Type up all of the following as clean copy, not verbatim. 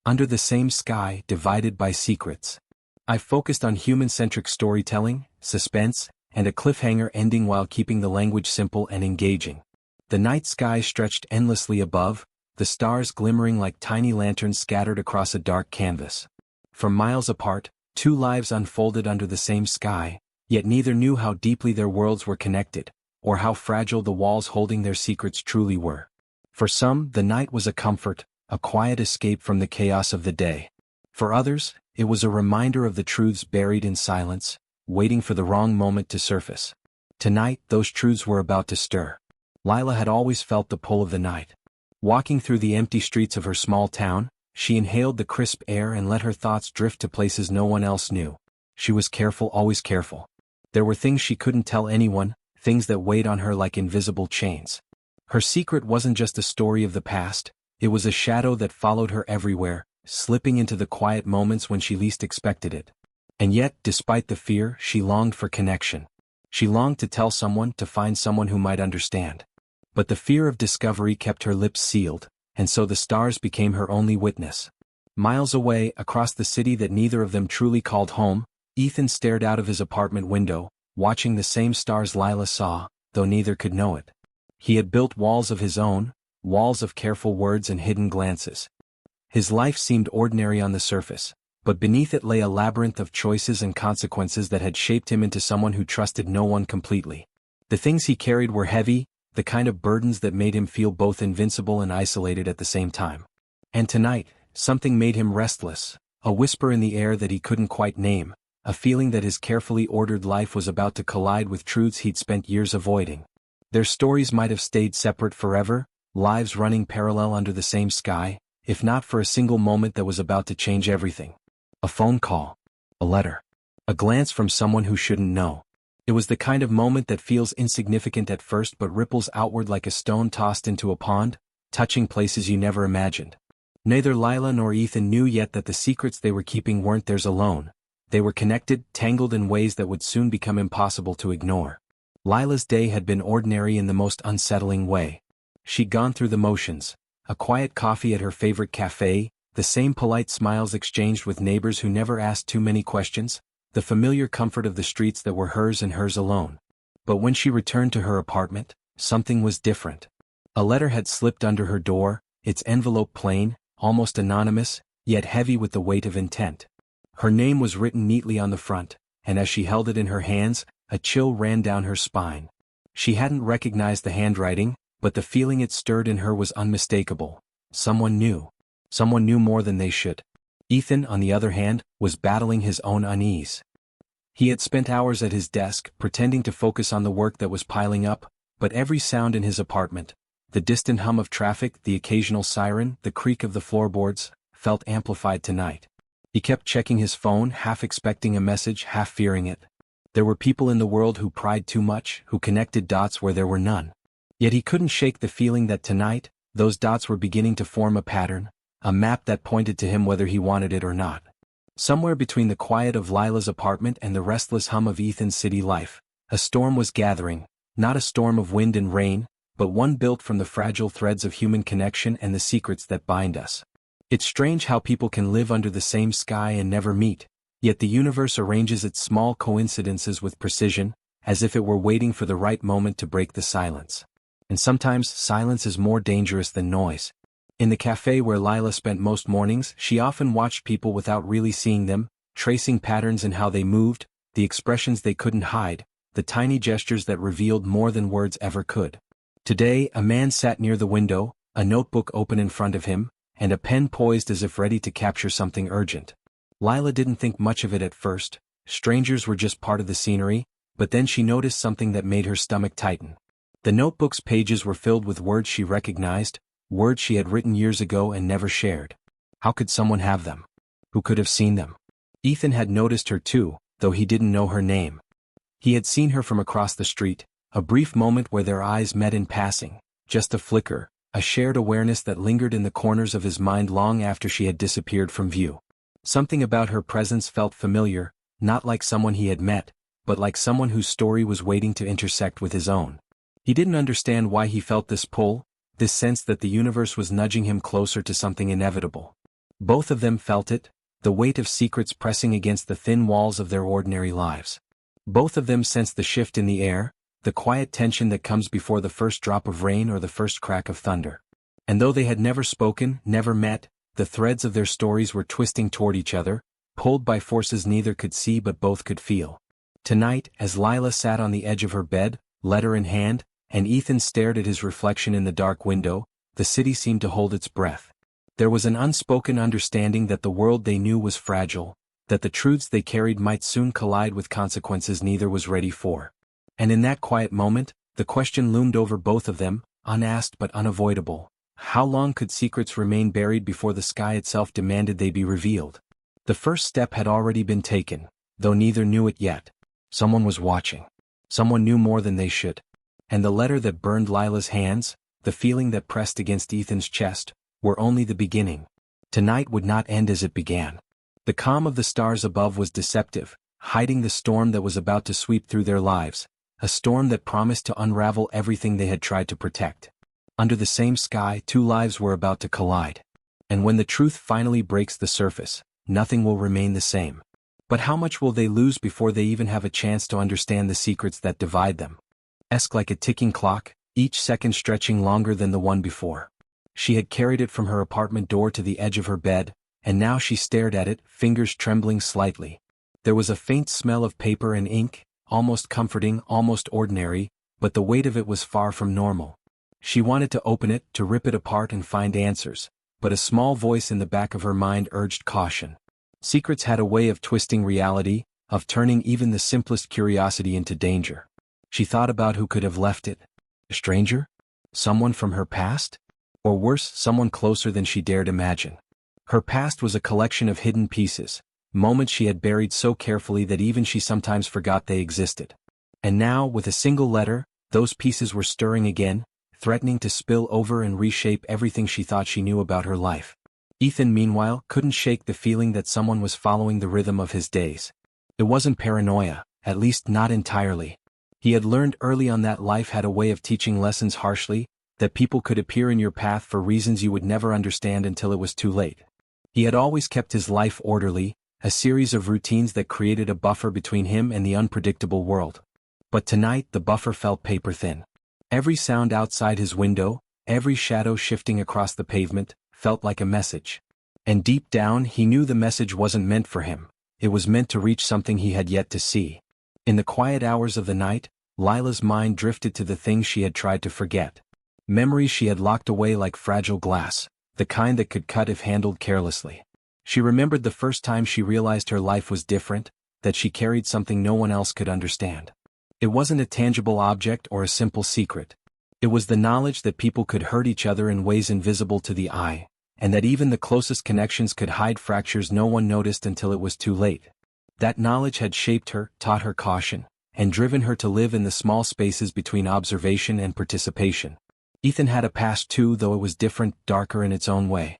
Under the same sky, divided by secrets. I focused on human-centric storytelling, suspense, and a cliffhanger ending while keeping the language simple and engaging. The night sky stretched endlessly above, the stars glimmering like tiny lanterns scattered across a dark canvas. From miles apart, two lives unfolded under the same sky, yet neither knew how deeply their worlds were connected, or how fragile the walls holding their secrets truly were. For some, the night was a comfort, a quiet escape from the chaos of the day. For others, it was a reminder of the truths buried in silence, waiting for the wrong moment to surface. Tonight, those truths were about to stir. Lila had always felt the pull of the night. Walking through the empty streets of her small town, she inhaled the crisp air and let her thoughts drift to places no one else knew. She was careful, always careful. There were things she couldn't tell anyone, things that weighed on her like invisible chains. Her secret wasn't just a story of the past, it was a shadow that followed her everywhere, slipping into the quiet moments when she least expected it. And yet, despite the fear, she longed for connection. She longed to tell someone, to find someone who might understand. But the fear of discovery kept her lips sealed, and so the stars became her only witness. Miles away, across the city that neither of them truly called home, Ethan stared out of his apartment window, watching the same stars Lila saw, though neither could know it. He had built walls of his own, walls of careful words and hidden glances. His life seemed ordinary on the surface, but beneath it lay a labyrinth of choices and consequences that had shaped him into someone who trusted no one completely. The things he carried were heavy, the kind of burdens that made him feel both invincible and isolated at the same time. And tonight, something made him restless, a whisper in the air that he couldn't quite name, a feeling that his carefully ordered life was about to collide with truths he'd spent years avoiding. Their stories might have stayed separate forever, lives running parallel under the same sky, if not for a single moment that was about to change everything. A phone call. A letter. A glance from someone who shouldn't know. It was the kind of moment that feels insignificant at first but ripples outward like a stone tossed into a pond, touching places you never imagined. Neither Lila nor Ethan knew yet that the secrets they were keeping weren't theirs alone. They were connected, tangled in ways that would soon become impossible to ignore. Lila's day had been ordinary in the most unsettling way. She'd gone through the motions, a quiet coffee at her favorite cafe, the same polite smiles exchanged with neighbors who never asked too many questions, the familiar comfort of the streets that were hers and hers alone. But when she returned to her apartment, something was different. A letter had slipped under her door, its envelope plain, almost anonymous, yet heavy with the weight of intent. Her name was written neatly on the front, and as she held it in her hands, a chill ran down her spine. She hadn't recognized the handwriting, but the feeling it stirred in her was unmistakable. Someone knew. Someone knew more than they should. Ethan, on the other hand, was battling his own unease. He had spent hours at his desk, pretending to focus on the work that was piling up, but every sound in his apartment, the distant hum of traffic, the occasional siren, the creak of the floorboards, felt amplified tonight. He kept checking his phone, half expecting a message, half fearing it. There were people in the world who pried too much, who connected dots where there were none. Yet he couldn't shake the feeling that tonight, those dots were beginning to form a pattern, a map that pointed to him whether he wanted it or not. Somewhere between the quiet of Lila's apartment and the restless hum of Ethan's city life, a storm was gathering, not a storm of wind and rain, but one built from the fragile threads of human connection and the secrets that bind us. It's strange how people can live under the same sky and never meet, yet the universe arranges its small coincidences with precision, as if it were waiting for the right moment to break the silence. And sometimes silence is more dangerous than noise. In the cafe where Lila spent most mornings, she often watched people without really seeing them, tracing patterns in how they moved, the expressions they couldn't hide, the tiny gestures that revealed more than words ever could. Today, a man sat near the window, a notebook open in front of him, and a pen poised as if ready to capture something urgent. Lila didn't think much of it at first, strangers were just part of the scenery, but then she noticed something that made her stomach tighten. The notebook's pages were filled with words she recognized, words she had written years ago and never shared. How could someone have them? Who could have seen them? Ethan had noticed her too, though he didn't know her name. He had seen her from across the street, a brief moment where their eyes met in passing, just a flicker, a shared awareness that lingered in the corners of his mind long after she had disappeared from view. Something about her presence felt familiar, not like someone he had met, but like someone whose story was waiting to intersect with his own. He didn't understand why he felt this pull, this sense that the universe was nudging him closer to something inevitable. Both of them felt it, the weight of secrets pressing against the thin walls of their ordinary lives. Both of them sensed the shift in the air, the quiet tension that comes before the first drop of rain or the first crack of thunder. And though they had never spoken, never met, the threads of their stories were twisting toward each other, pulled by forces neither could see but both could feel. Tonight, as Lila sat on the edge of her bed, letter in hand, and Ethan stared at his reflection in the dark window, the city seemed to hold its breath. There was an unspoken understanding that the world they knew was fragile, that the truths they carried might soon collide with consequences neither was ready for. And in that quiet moment, the question loomed over both of them, unasked but unavoidable. How long could secrets remain buried before the sky itself demanded they be revealed? The first step had already been taken, though neither knew it yet. Someone was watching. Someone knew more than they should. And the letter that burned Lila's hands, the feeling that pressed against Ethan's chest, were only the beginning. Tonight would not end as it began. The calm of the stars above was deceptive, hiding the storm that was about to sweep through their lives, a storm that promised to unravel everything they had tried to protect. Under the same sky, two lives were about to collide. And when the truth finally breaks the surface, nothing will remain the same. But how much will they lose before they even have a chance to understand the secrets that divide them? Like a ticking clock, each second stretching longer than the one before. She had carried it from her apartment door to the edge of her bed, and now she stared at it, fingers trembling slightly. There was a faint smell of paper and ink, almost comforting, almost ordinary, but the weight of it was far from normal. She wanted to open it, to rip it apart and find answers, but a small voice in the back of her mind urged caution. Secrets had a way of twisting reality, of turning even the simplest curiosity into danger. She thought about who could have left it. A stranger? Someone from her past? Or worse, someone closer than she dared imagine. Her past was a collection of hidden pieces, moments she had buried so carefully that even she sometimes forgot they existed. And now, with a single letter, those pieces were stirring again, threatening to spill over and reshape everything she thought she knew about her life. Ethan, meanwhile, couldn't shake the feeling that someone was following the rhythm of his days. It wasn't paranoia, at least not entirely. He had learned early on that life had a way of teaching lessons harshly, that people could appear in your path for reasons you would never understand until it was too late. He had always kept his life orderly, a series of routines that created a buffer between him and the unpredictable world. But tonight the buffer felt paper-thin. Every sound outside his window, every shadow shifting across the pavement, felt like a message. And deep down he knew the message wasn't meant for him, it was meant to reach something he had yet to see. In the quiet hours of the night, Lila's mind drifted to the things she had tried to forget. Memories she had locked away like fragile glass, the kind that could cut if handled carelessly. She remembered the first time she realized her life was different, that she carried something no one else could understand. It wasn't a tangible object or a simple secret. It was the knowledge that people could hurt each other in ways invisible to the eye, and that even the closest connections could hide fractures no one noticed until it was too late. That knowledge had shaped her, taught her caution, and driven her to live in the small spaces between observation and participation. Ethan had a past too, though it was different, darker in its own way.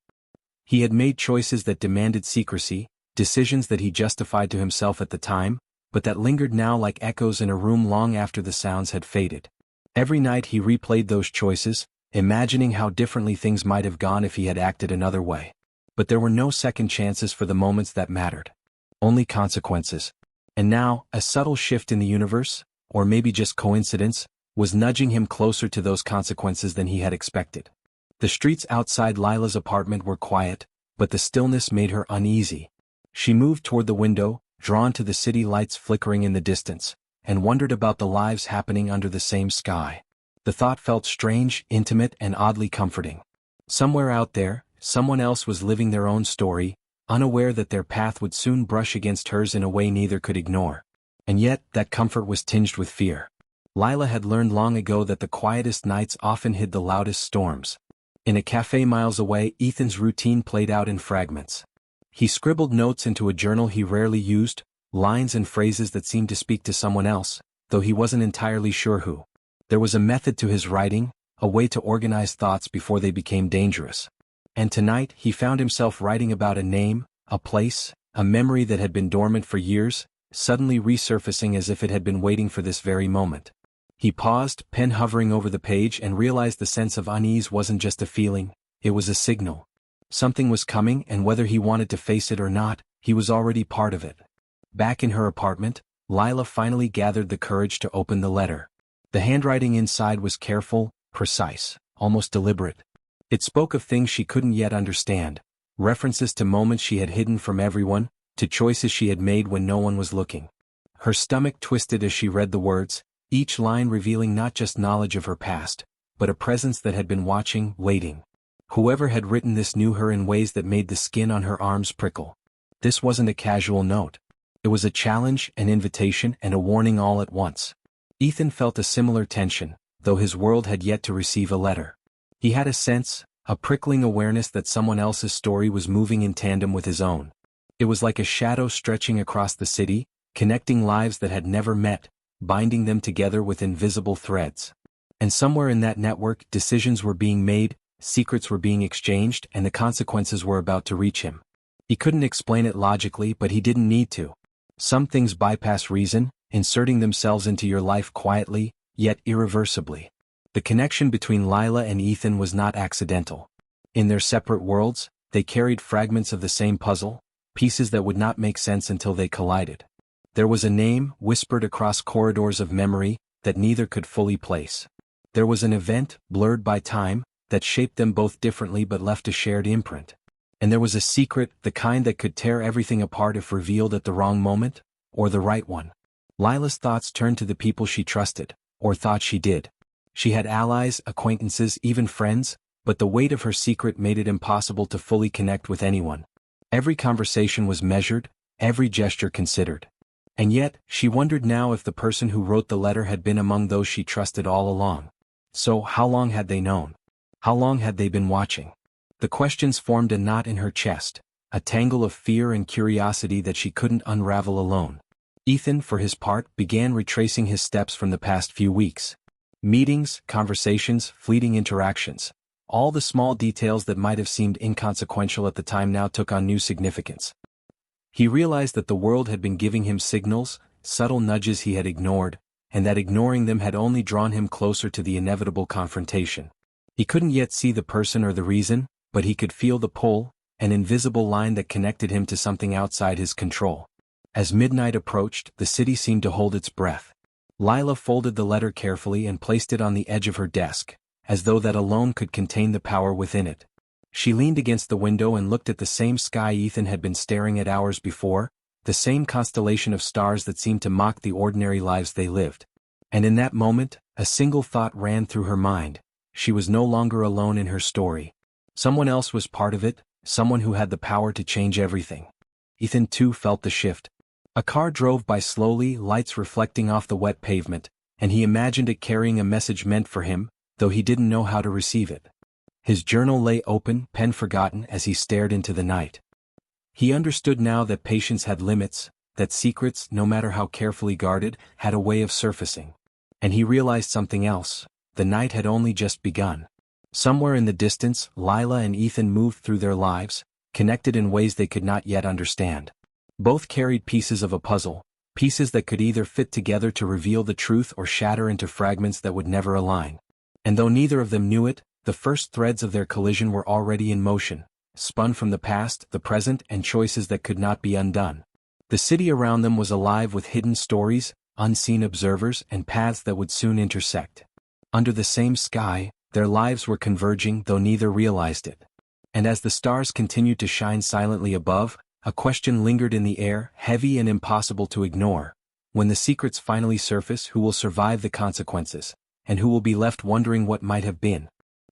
He had made choices that demanded secrecy, decisions that he justified to himself at the time, but that lingered now like echoes in a room long after the sounds had faded. Every night he replayed those choices, imagining how differently things might have gone if he had acted another way. But there were no second chances for the moments that mattered. Only consequences. And now, a subtle shift in the universe, or maybe just coincidence, was nudging him closer to those consequences than he had expected. The streets outside Lila's apartment were quiet, but the stillness made her uneasy. She moved toward the window, drawn to the city lights flickering in the distance, and wondered about the lives happening under the same sky. The thought felt strange, intimate, and oddly comforting. Somewhere out there, someone else was living their own story, unaware that their path would soon brush against hers in a way neither could ignore. And yet, that comfort was tinged with fear. Lila had learned long ago that the quietest nights often hid the loudest storms. In a cafe miles away, Ethan's routine played out in fragments. He scribbled notes into a journal he rarely used, lines and phrases that seemed to speak to someone else, though he wasn't entirely sure who. There was a method to his writing, a way to organize thoughts before they became dangerous. And tonight he found himself writing about a name, a place, a memory that had been dormant for years, suddenly resurfacing as if it had been waiting for this very moment. He paused, pen hovering over the page, and realized the sense of unease wasn't just a feeling, it was a signal. Something was coming, and whether he wanted to face it or not, he was already part of it. Back in her apartment, Lila finally gathered the courage to open the letter. The handwriting inside was careful, precise, almost deliberate. It spoke of things she couldn't yet understand, references to moments she had hidden from everyone, to choices she had made when no one was looking. Her stomach twisted as she read the words, each line revealing not just knowledge of her past, but a presence that had been watching, waiting. Whoever had written this knew her in ways that made the skin on her arms prickle. This wasn't a casual note. It was a challenge, an invitation, and a warning all at once. Ethan felt a similar tension, though his world had yet to receive a letter. He had a sense, a prickling awareness that someone else's story was moving in tandem with his own. It was like a shadow stretching across the city, connecting lives that had never met, binding them together with invisible threads. And somewhere in that network, decisions were being made, secrets were being exchanged, and the consequences were about to reach him. He couldn't explain it logically, but he didn't need to. Some things bypass reason, inserting themselves into your life quietly, yet irreversibly. The connection between Lila and Ethan was not accidental. In their separate worlds, they carried fragments of the same puzzle, pieces that would not make sense until they collided. There was a name, whispered across corridors of memory, that neither could fully place. There was an event, blurred by time, that shaped them both differently but left a shared imprint. And there was a secret, the kind that could tear everything apart if revealed at the wrong moment, or the right one. Lila's thoughts turned to the people she trusted, or thought she did. She had allies, acquaintances, even friends, but the weight of her secret made it impossible to fully connect with anyone. Every conversation was measured, every gesture considered. And yet, she wondered now if the person who wrote the letter had been among those she trusted all along. So, how long had they known? How long had they been watching? The questions formed a knot in her chest, a tangle of fear and curiosity that she couldn't unravel alone. Ethan, for his part, began retracing his steps from the past few weeks. Meetings, conversations, fleeting interactions. All the small details that might have seemed inconsequential at the time now took on new significance. He realized that the world had been giving him signals, subtle nudges he had ignored, and that ignoring them had only drawn him closer to the inevitable confrontation. He couldn't yet see the person or the reason, but he could feel the pull, an invisible line that connected him to something outside his control. As midnight approached, the city seemed to hold its breath. Lila folded the letter carefully and placed it on the edge of her desk, as though that alone could contain the power within it. She leaned against the window and looked at the same sky Ethan had been staring at hours before, the same constellation of stars that seemed to mock the ordinary lives they lived. And in that moment, a single thought ran through her mind. She was no longer alone in her story. Someone else was part of it, someone who had the power to change everything. Ethan too felt the shift. A car drove by slowly, lights reflecting off the wet pavement, and he imagined it carrying a message meant for him, though he didn't know how to receive it. His journal lay open, pen forgotten, as he stared into the night. He understood now that patience had limits, that secrets, no matter how carefully guarded, had a way of surfacing. And he realized something else. The night had only just begun. Somewhere in the distance, Lila and Ethan moved through their lives, connected in ways they could not yet understand. Both carried pieces of a puzzle, pieces that could either fit together to reveal the truth or shatter into fragments that would never align. And though neither of them knew it, the first threads of their collision were already in motion, spun from the past, the present, and choices that could not be undone. The city around them was alive with hidden stories, unseen observers, and paths that would soon intersect. Under the same sky, their lives were converging, though neither realized it. And as the stars continued to shine silently above, a question lingered in the air, heavy and impossible to ignore. When the secrets finally surface, who will survive the consequences, and who will be left wondering what might have been?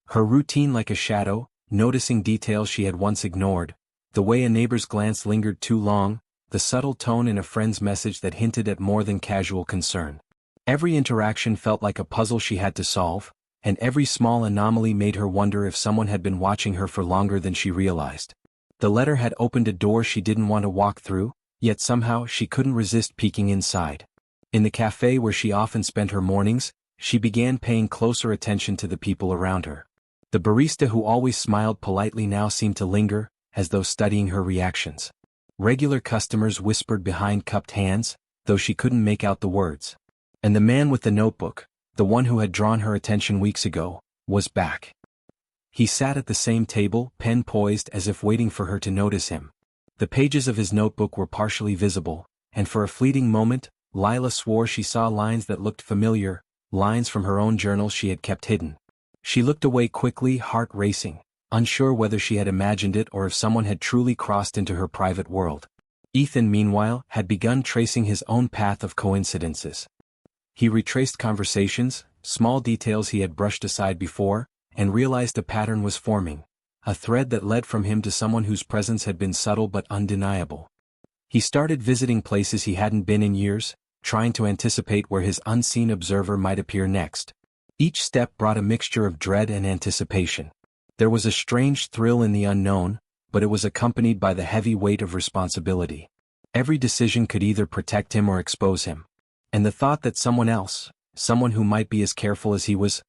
Her routine like a shadow, noticing details she had once ignored, the way a neighbor's glance lingered too long, the subtle tone in a friend's message that hinted at more than casual concern. Every interaction felt like a puzzle she had to solve, and every small anomaly made her wonder if someone had been watching her for longer than she realized. The letter had opened a door she didn't want to walk through, yet somehow she couldn't resist peeking inside. In the cafe where she often spent her mornings, she began paying closer attention to the people around her. The barista who always smiled politely now seemed to linger, as though studying her reactions. Regular customers whispered behind cupped hands, though she couldn't make out the words. And the man with the notebook, the one who had drawn her attention weeks ago, was back. He sat at the same table, pen poised as if waiting for her to notice him. The pages of his notebook were partially visible, and for a fleeting moment, Lila swore she saw lines that looked familiar, lines from her own journal she had kept hidden. She looked away quickly, heart racing, unsure whether she had imagined it or if someone had truly crossed into her private world. Ethan, meanwhile, had begun tracing his own path of coincidences. He retraced conversations, small details he had brushed aside before, and realized a pattern was forming, a thread that led from him to someone whose presence had been subtle but undeniable. He started visiting places he hadn't been in years, trying to anticipate where his unseen observer might appear next. Each step brought a mixture of dread and anticipation. There was a strange thrill in the unknown, but it was accompanied by the heavy weight of responsibility. Every decision could either protect him or expose him. And the thought that someone else, someone who might be as careful as he was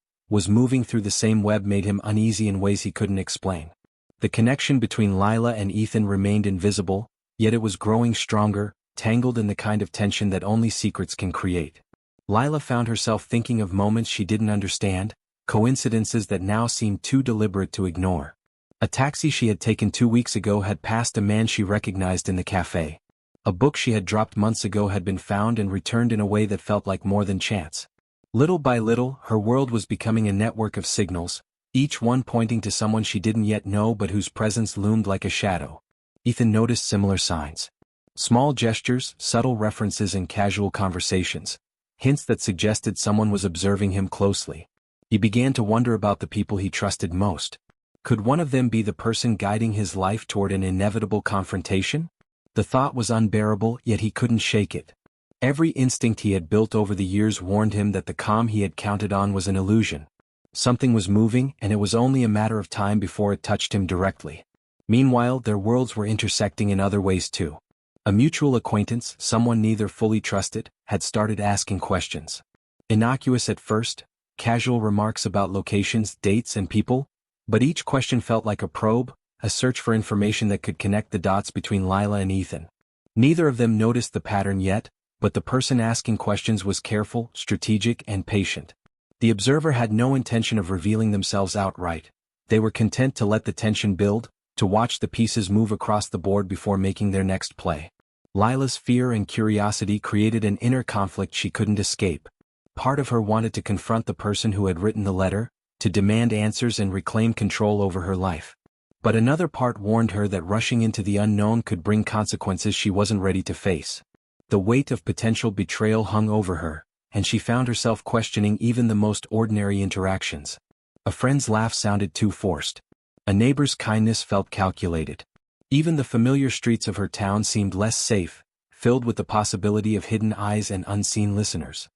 moving through the same web made him uneasy in ways he couldn't explain. The connection between Lila and Ethan remained invisible, yet it was growing stronger, tangled in the kind of tension that only secrets can create. Lila found herself thinking of moments she didn't understand, coincidences that now seemed too deliberate to ignore. A taxi she had taken 2 weeks ago had passed a man she recognized in the cafe. A book she had dropped months ago had been found and returned in a way that felt like more than chance. Little by little, her world was becoming a network of signals, each one pointing to someone she didn't yet know but whose presence loomed like a shadow. Ethan noticed similar signs. Small gestures, subtle references in casual conversations, hints that suggested someone was observing him closely. He began to wonder about the people he trusted most. Could one of them be the person guiding his life toward an inevitable confrontation? The thought was unbearable, yet he couldn't shake it. Every instinct he had built over the years warned him that the calm he had counted on was an illusion. Something was moving, and it was only a matter of time before it touched him directly. Meanwhile, their worlds were intersecting in other ways too. A mutual acquaintance, someone neither fully trusted, had started asking questions. Innocuous at first, casual remarks about locations, dates, and people, but each question felt like a probe, a search for information that could connect the dots between Lila and Ethan. Neither of them noticed the pattern yet, but the person asking questions was careful, strategic, and patient. The observer had no intention of revealing themselves outright. They were content to let the tension build, to watch the pieces move across the board before making their next play. Lila's fear and curiosity created an inner conflict she couldn't escape. Part of her wanted to confront the person who had written the letter, to demand answers and reclaim control over her life. But another part warned her that rushing into the unknown could bring consequences she wasn't ready to face. The weight of potential betrayal hung over her, and she found herself questioning even the most ordinary interactions. A friend's laugh sounded too forced. A neighbor's kindness felt calculated. Even the familiar streets of her town seemed less safe, filled with the possibility of hidden eyes and unseen listeners.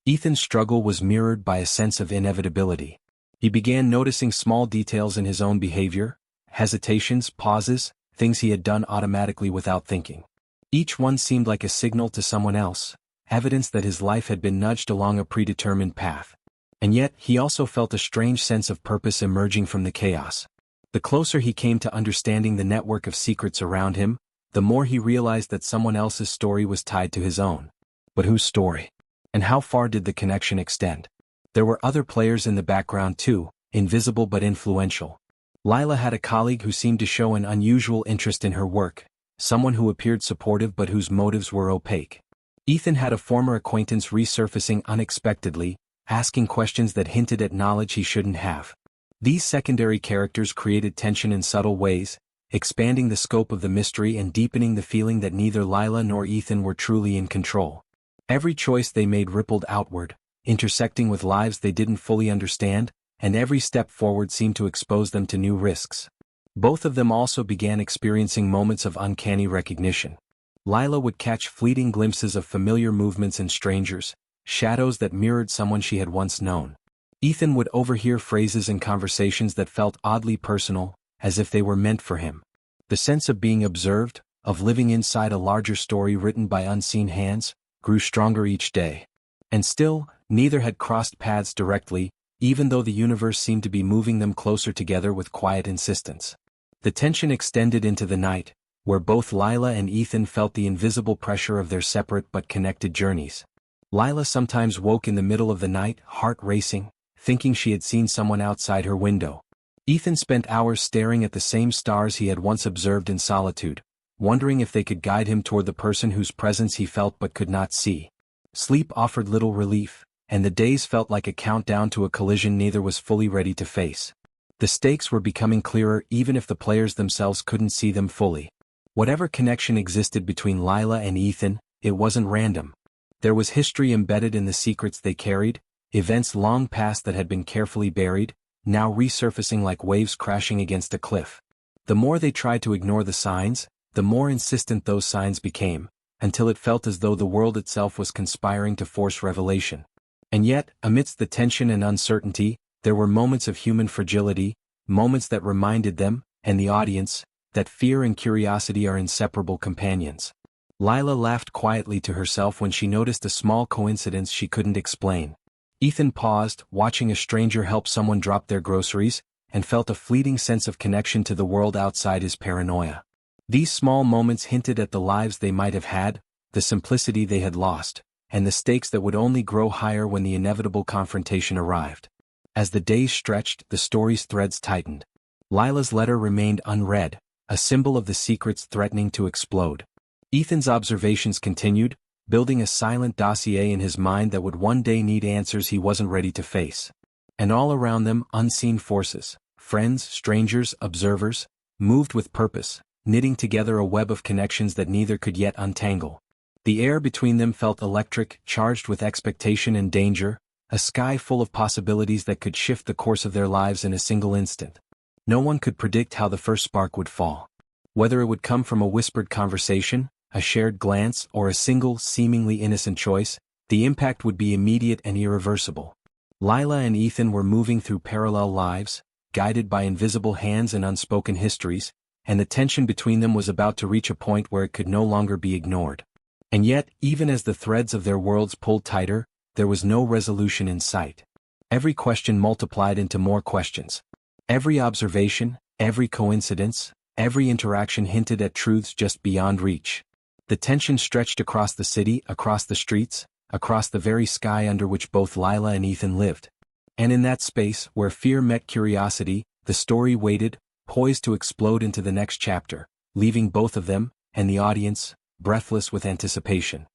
Ethan's struggle was mirrored by a sense of inevitability. He began noticing small details in his own behavior, hesitations, pauses, things he had done automatically without thinking. Each one seemed like a signal to someone else, evidence that his life had been nudged along a predetermined path. And yet, he also felt a strange sense of purpose emerging from the chaos. The closer he came to understanding the network of secrets around him, the more he realized that someone else's story was tied to his own. But whose story? And how far did the connection extend? There were other players in the background too, invisible but influential. Lila had a colleague who seemed to show an unusual interest in her work, someone who appeared supportive but whose motives were opaque. Ethan had a former acquaintance resurfacing unexpectedly, asking questions that hinted at knowledge he shouldn't have. These secondary characters created tension in subtle ways, expanding the scope of the mystery and deepening the feeling that neither Lila nor Ethan were truly in control. Every choice they made rippled outward, intersecting with lives they didn't fully understand, and every step forward seemed to expose them to new risks. Both of them also began experiencing moments of uncanny recognition. Lila would catch fleeting glimpses of familiar movements in strangers, shadows that mirrored someone she had once known. Ethan would overhear phrases in conversations that felt oddly personal, as if they were meant for him. The sense of being observed, of living inside a larger story written by unseen hands, grew stronger each day. And still, neither had crossed paths directly, even though the universe seemed to be moving them closer together with quiet insistence. The tension extended into the night, where both Lila and Ethan felt the invisible pressure of their separate but connected journeys. Lila sometimes woke in the middle of the night, heart racing, thinking she had seen someone outside her window. Ethan spent hours staring at the same stars he had once observed in solitude, wondering if they could guide him toward the person whose presence he felt but could not see. Sleep offered little relief, and the days felt like a countdown to a collision neither was fully ready to face. The stakes were becoming clearer even if the players themselves couldn't see them fully. Whatever connection existed between Lila and Ethan, it wasn't random. There was history embedded in the secrets they carried, events long past that had been carefully buried, now resurfacing like waves crashing against a cliff. The more they tried to ignore the signs, the more insistent those signs became, until it felt as though the world itself was conspiring to force revelation. And yet, amidst the tension and uncertainty, there were moments of human fragility, moments that reminded them, and the audience, that fear and curiosity are inseparable companions. Lila laughed quietly to herself when she noticed a small coincidence she couldn't explain. Ethan paused, watching a stranger help someone drop their groceries, and felt a fleeting sense of connection to the world outside his paranoia. These small moments hinted at the lives they might have had, the simplicity they had lost, and the stakes that would only grow higher when the inevitable confrontation arrived. As the days stretched, the story's threads tightened. Lila's letter remained unread, a symbol of the secrets threatening to explode. Ethan's observations continued, building a silent dossier in his mind that would one day need answers he wasn't ready to face. And all around them, unseen forces, friends, strangers, observers, moved with purpose, knitting together a web of connections that neither could yet untangle. The air between them felt electric, charged with expectation and danger, a sky full of possibilities that could shift the course of their lives in a single instant. No one could predict how the first spark would fall. Whether it would come from a whispered conversation, a shared glance, or a single, seemingly innocent choice, the impact would be immediate and irreversible. Lila and Ethan were moving through parallel lives, guided by invisible hands and unspoken histories, and the tension between them was about to reach a point where it could no longer be ignored. And yet, even as the threads of their worlds pulled tighter, there was no resolution in sight. Every question multiplied into more questions. Every observation, every coincidence, every interaction hinted at truths just beyond reach. The tension stretched across the city, across the streets, across the very sky under which both Lila and Ethan lived. And in that space, where fear met curiosity, the story waited, poised to explode into the next chapter, leaving both of them, and the audience, breathless with anticipation.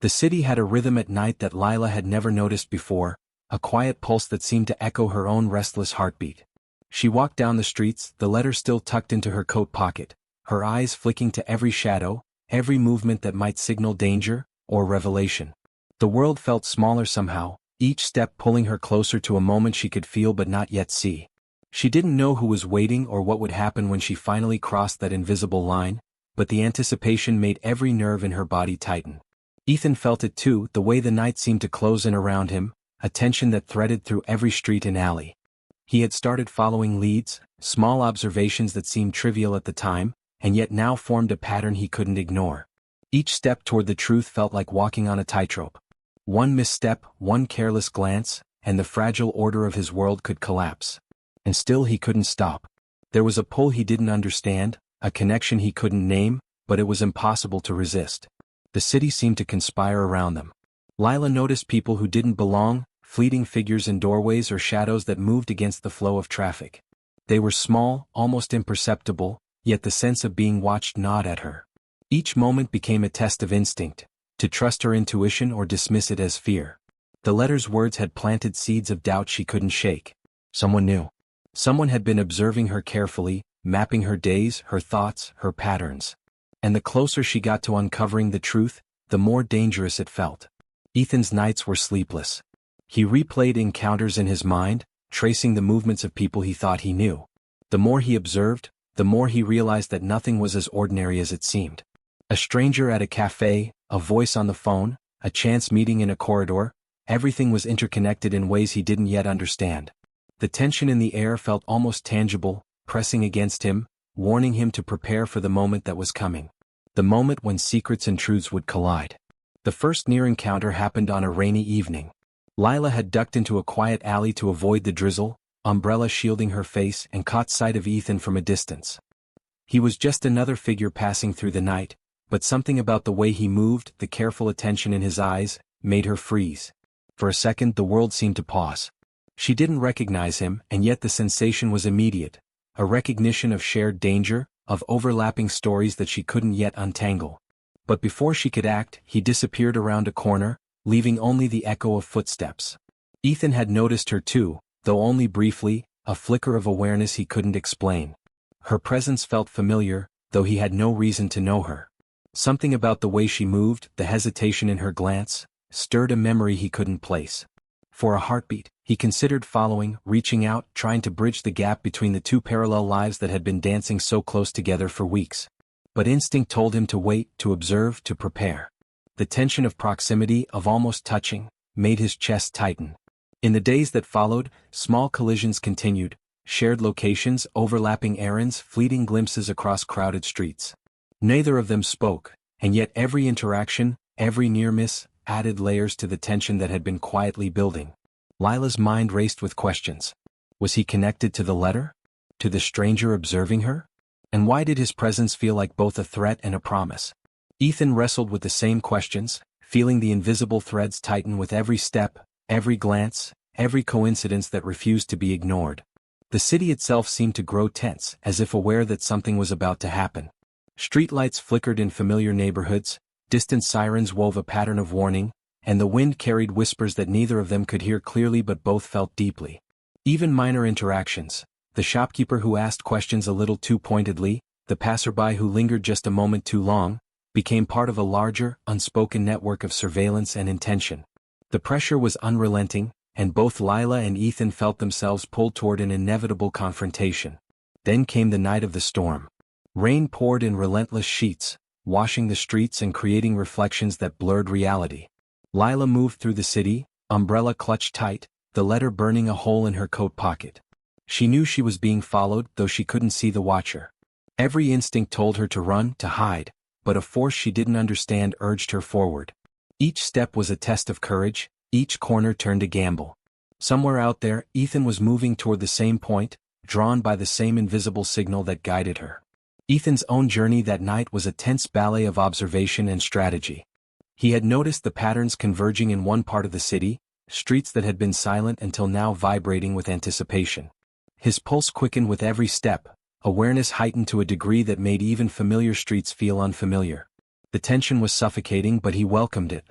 The city had a rhythm at night that Lila had never noticed before, a quiet pulse that seemed to echo her own restless heartbeat. She walked down the streets, the letter still tucked into her coat pocket, her eyes flicking to every shadow, every movement that might signal danger, or revelation. The world felt smaller somehow, each step pulling her closer to a moment she could feel but not yet see. She didn't know who was waiting or what would happen when she finally crossed that invisible line, but the anticipation made every nerve in her body tighten. Ethan felt it too, the way the night seemed to close in around him, a tension that threaded through every street and alley. He had started following leads, small observations that seemed trivial at the time, and yet now formed a pattern he couldn't ignore. Each step toward the truth felt like walking on a tightrope. One misstep, one careless glance, and the fragile order of his world could collapse. And still he couldn't stop. There was a pull he didn't understand, a connection he couldn't name, but it was impossible to resist. The city seemed to conspire around them. Lila noticed people who didn't belong, fleeting figures in doorways or shadows that moved against the flow of traffic. They were small, almost imperceptible, yet the sense of being watched gnawed at her. Each moment became a test of instinct, to trust her intuition or dismiss it as fear. The letter's words had planted seeds of doubt she couldn't shake. Someone knew. Someone had been observing her carefully, mapping her days, her thoughts, her patterns. And the closer she got to uncovering the truth, the more dangerous it felt. Ethan's nights were sleepless. He replayed encounters in his mind, tracing the movements of people he thought he knew. The more he observed, the more he realized that nothing was as ordinary as it seemed. A stranger at a cafe, a voice on the phone, a chance meeting in a corridor, everything was interconnected in ways he didn't yet understand. The tension in the air felt almost tangible, pressing against him, warning him to prepare for the moment that was coming. The moment when secrets and truths would collide. The first near encounter happened on a rainy evening. Lila had ducked into a quiet alley to avoid the drizzle, umbrella shielding her face, and caught sight of Ethan from a distance. He was just another figure passing through the night, but something about the way he moved, the careful attention in his eyes, made her freeze. For a second the world seemed to pause. She didn't recognize him, and yet the sensation was immediate, a recognition of shared danger, of overlapping stories that she couldn't yet untangle. But before she could act, he disappeared around a corner, leaving only the echo of footsteps. Ethan had noticed her too, though only briefly, a flicker of awareness he couldn't explain. Her presence felt familiar, though he had no reason to know her. Something about the way she moved, the hesitation in her glance, stirred a memory he couldn't place. For a heartbeat, he considered following, reaching out, trying to bridge the gap between the two parallel lives that had been dancing so close together for weeks. But instinct told him to wait, to observe, to prepare. The tension of proximity, of almost touching, made his chest tighten. In the days that followed, small collisions continued, shared locations, overlapping errands, fleeting glimpses across crowded streets. Neither of them spoke, and yet every interaction, every near-miss, added layers to the tension that had been quietly building. Lila's mind raced with questions. Was he connected to the letter? To the stranger observing her? And why did his presence feel like both a threat and a promise? Ethan wrestled with the same questions, feeling the invisible threads tighten with every step, every glance, every coincidence that refused to be ignored. The city itself seemed to grow tense, as if aware that something was about to happen. Streetlights flickered in familiar neighborhoods, distant sirens wove a pattern of warning, and the wind carried whispers that neither of them could hear clearly but both felt deeply. Even minor interactions, the shopkeeper who asked questions a little too pointedly, the passerby who lingered just a moment too long, became part of a larger, unspoken network of surveillance and intention. The pressure was unrelenting, and both Lila and Ethan felt themselves pulled toward an inevitable confrontation. Then came the night of the storm. Rain poured in relentless sheets, washing the streets and creating reflections that blurred reality. Lila moved through the city, umbrella clutched tight, the letter burning a hole in her coat pocket. She knew she was being followed, though she couldn't see the watcher. Every instinct told her to run, to hide, but a force she didn't understand urged her forward. Each step was a test of courage, each corner turned a gamble. Somewhere out there, Ethan was moving toward the same point, drawn by the same invisible signal that guided her. Ethan's own journey that night was a tense ballet of observation and strategy. He had noticed the patterns converging in one part of the city, streets that had been silent until now vibrating with anticipation. His pulse quickened with every step, awareness heightened to a degree that made even familiar streets feel unfamiliar. The tension was suffocating, but he welcomed it.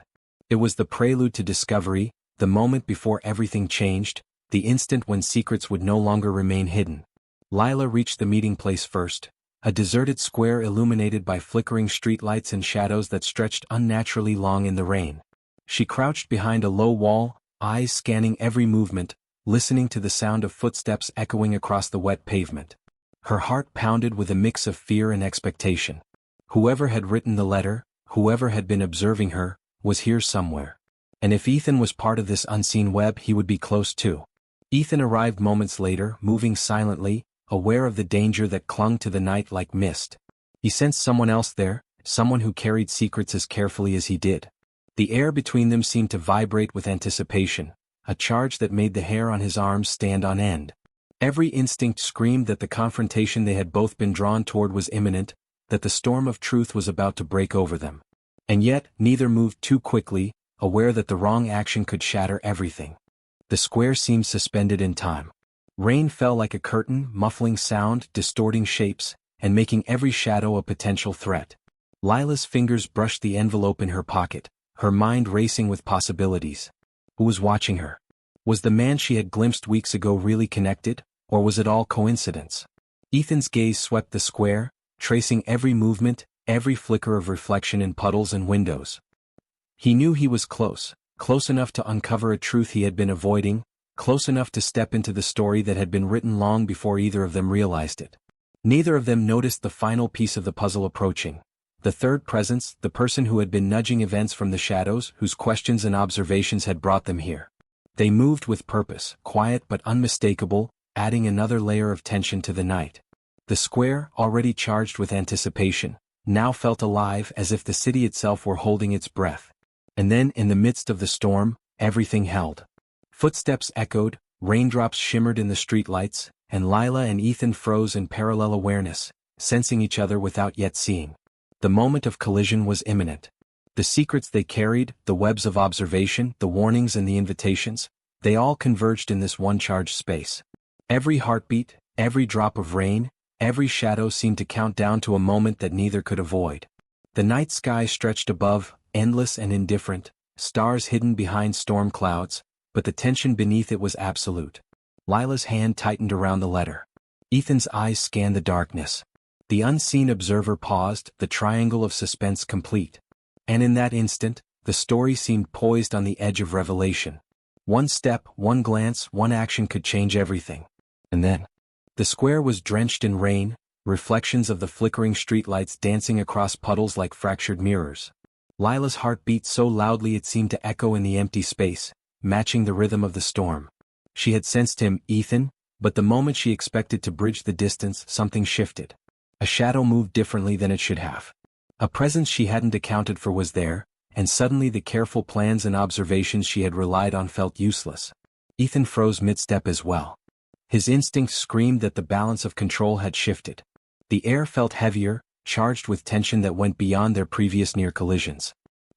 It was the prelude to discovery, the moment before everything changed, the instant when secrets would no longer remain hidden. Lila reached the meeting place first, a deserted square illuminated by flickering streetlights and shadows that stretched unnaturally long in the rain. She crouched behind a low wall, eyes scanning every movement, listening to the sound of footsteps echoing across the wet pavement. Her heart pounded with a mix of fear and expectation. Whoever had written the letter, whoever had been observing her, was here somewhere. And if Ethan was part of this unseen web, he would be close too. Ethan arrived moments later, moving silently, aware of the danger that clung to the night like mist. He sensed someone else there, someone who carried secrets as carefully as he did. The air between them seemed to vibrate with anticipation, a charge that made the hair on his arms stand on end. Every instinct screamed that the confrontation they had both been drawn toward was imminent, that the storm of truth was about to break over them. And yet, neither moved too quickly, aware that the wrong action could shatter everything. The square seemed suspended in time. Rain fell like a curtain, muffling sound, distorting shapes, and making every shadow a potential threat. Lila's fingers brushed the envelope in her pocket, her mind racing with possibilities. Who was watching her? Was the man she had glimpsed weeks ago really connected, or was it all coincidence? Ethan's gaze swept the square, tracing every movement, every flicker of reflection in puddles and windows. He knew he was close, close enough to uncover a truth he had been avoiding, close enough to step into the story that had been written long before either of them realized it. Neither of them noticed the final piece of the puzzle approaching. The third presence, the person who had been nudging events from the shadows, whose questions and observations had brought them here. They moved with purpose, quiet but unmistakable, adding another layer of tension to the night. The square, already charged with anticipation, now felt alive as if the city itself were holding its breath. And then, in the midst of the storm, everything held. Footsteps echoed, raindrops shimmered in the streetlights, and Lila and Ethan froze in parallel awareness, sensing each other without yet seeing. The moment of collision was imminent. The secrets they carried, the webs of observation, the warnings and the invitations, They all converged in this one charged space. Every heartbeat, every drop of rain, every shadow seemed to count down to a moment that neither could avoid. The night sky stretched above, endless and indifferent, stars hidden behind storm clouds, but the tension beneath it was absolute. Lila's hand tightened around the letter. Ethan's eyes scanned the darkness. The unseen observer paused, the triangle of suspense complete. And in that instant, the story seemed poised on the edge of revelation. One step, one glance, one action could change everything. And then, the square was drenched in rain, reflections of the flickering streetlights dancing across puddles like fractured mirrors. Lila's heart beat so loudly it seemed to echo in the empty space, matching the rhythm of the storm. She had sensed him, Ethan, but the moment she expected to bridge the distance, something shifted. A shadow moved differently than it should have. A presence she hadn't accounted for was there, and suddenly the careful plans and observations she had relied on felt useless. Ethan froze mid-step as well. His instincts screamed that the balance of control had shifted. The air felt heavier, charged with tension that went beyond their previous near collisions.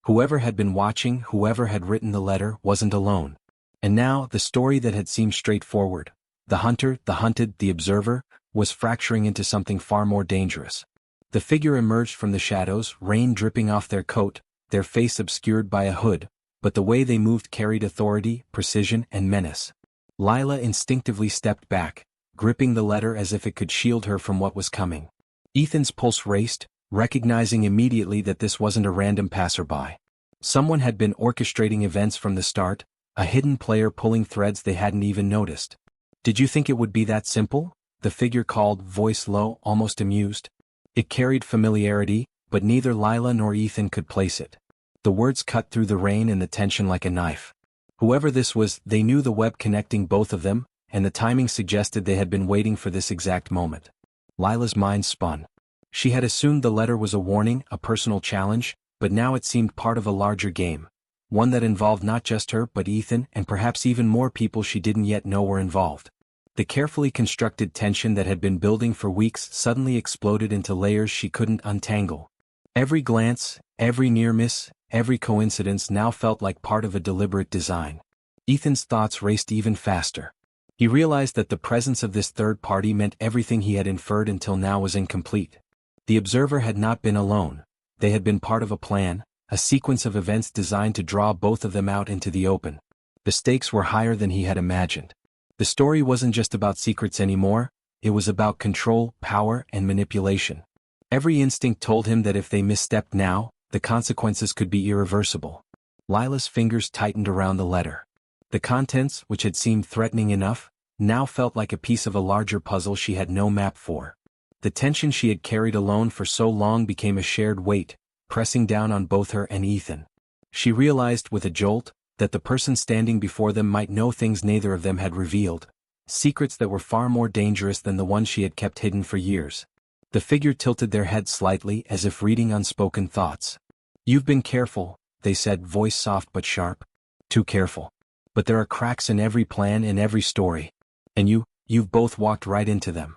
Whoever had been watching, whoever had written the letter, wasn't alone. And now, the story that had seemed straightforward, the hunter, the hunted, the observer, was fracturing into something far more dangerous. The figure emerged from the shadows, rain dripping off their coat, their face obscured by a hood, but the way they moved carried authority, precision, and menace. Lila instinctively stepped back, gripping the letter as if it could shield her from what was coming. Ethan's pulse raced, recognizing immediately that this wasn't a random passerby. Someone had been orchestrating events from the start, a hidden player pulling threads they hadn't even noticed. "Did you think it would be that simple?" the figure called, voice low, almost amused. It carried familiarity, but neither Lila nor Ethan could place it. The words cut through the rain and the tension like a knife. Whoever this was, they knew the web connecting both of them, and the timing suggested they had been waiting for this exact moment. Lila's mind spun. She had assumed the letter was a warning, a personal challenge, but now it seemed part of a larger game. One that involved not just her but Ethan and perhaps even more people she didn't yet know were involved. The carefully constructed tension that had been building for weeks suddenly exploded into layers she couldn't untangle. Every glance, every near miss, every coincidence now felt like part of a deliberate design. Ethan's thoughts raced even faster. He realized that the presence of this third party meant everything he had inferred until now was incomplete. The observer had not been alone. They had been part of a plan, a sequence of events designed to draw both of them out into the open. The stakes were higher than he had imagined. The story wasn't just about secrets anymore, it was about control, power, and manipulation. Every instinct told him that if they misstepped now, the consequences could be irreversible. Lila's fingers tightened around the letter. The contents, which had seemed threatening enough, now felt like a piece of a larger puzzle she had no map for. The tension she had carried alone for so long became a shared weight, pressing down on both her and Ethan. She realized with a jolt that the person standing before them might know things neither of them had revealed, secrets that were far more dangerous than the ones she had kept hidden for years. The figure tilted their head slightly as if reading unspoken thoughts. "You've been careful," they said, voice soft but sharp. "Too careful. But there are cracks in every plan, in every story. And you've both walked right into them."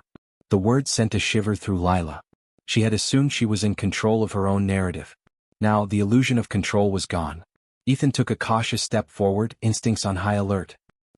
The words sent a shiver through Lila. She had assumed she was in control of her own narrative. Now the illusion of control was gone. Ethan took a cautious step forward, instincts on high alert.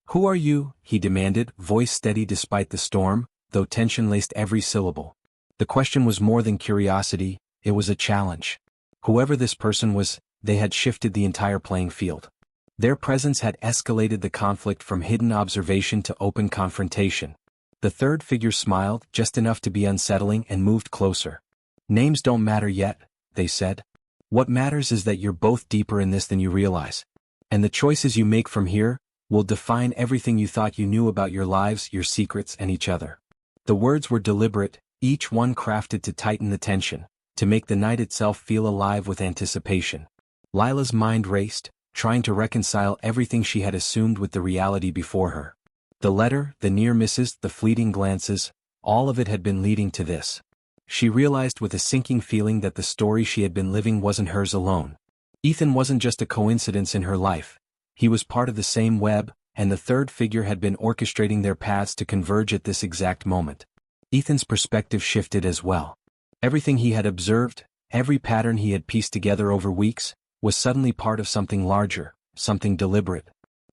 "Who are you?" he demanded, voice steady despite the storm, though tension laced every syllable. The question was more than curiosity, it was a challenge. Whoever this person was, they had shifted the entire playing field. Their presence had escalated the conflict from hidden observation to open confrontation. The third figure smiled, just enough to be unsettling, and moved closer. "Names don't matter yet," they said. "What matters is that you're both deeper in this than you realize. And the choices you make from here will define everything you thought you knew about your lives, your secrets, and each other." The words were deliberate, each one crafted to tighten the tension, to make the night itself feel alive with anticipation. Lila's mind raced, trying to reconcile everything she had assumed with the reality before her. The letter, the near misses, the fleeting glances, all of it had been leading to this. She realized with a sinking feeling that the story she had been living wasn't hers alone. Ethan wasn't just a coincidence in her life. He was part of the same web, and the third figure had been orchestrating their paths to converge at this exact moment. Ethan's perspective shifted as well. Everything he had observed, every pattern he had pieced together over weeks, was suddenly part of something larger, something deliberate.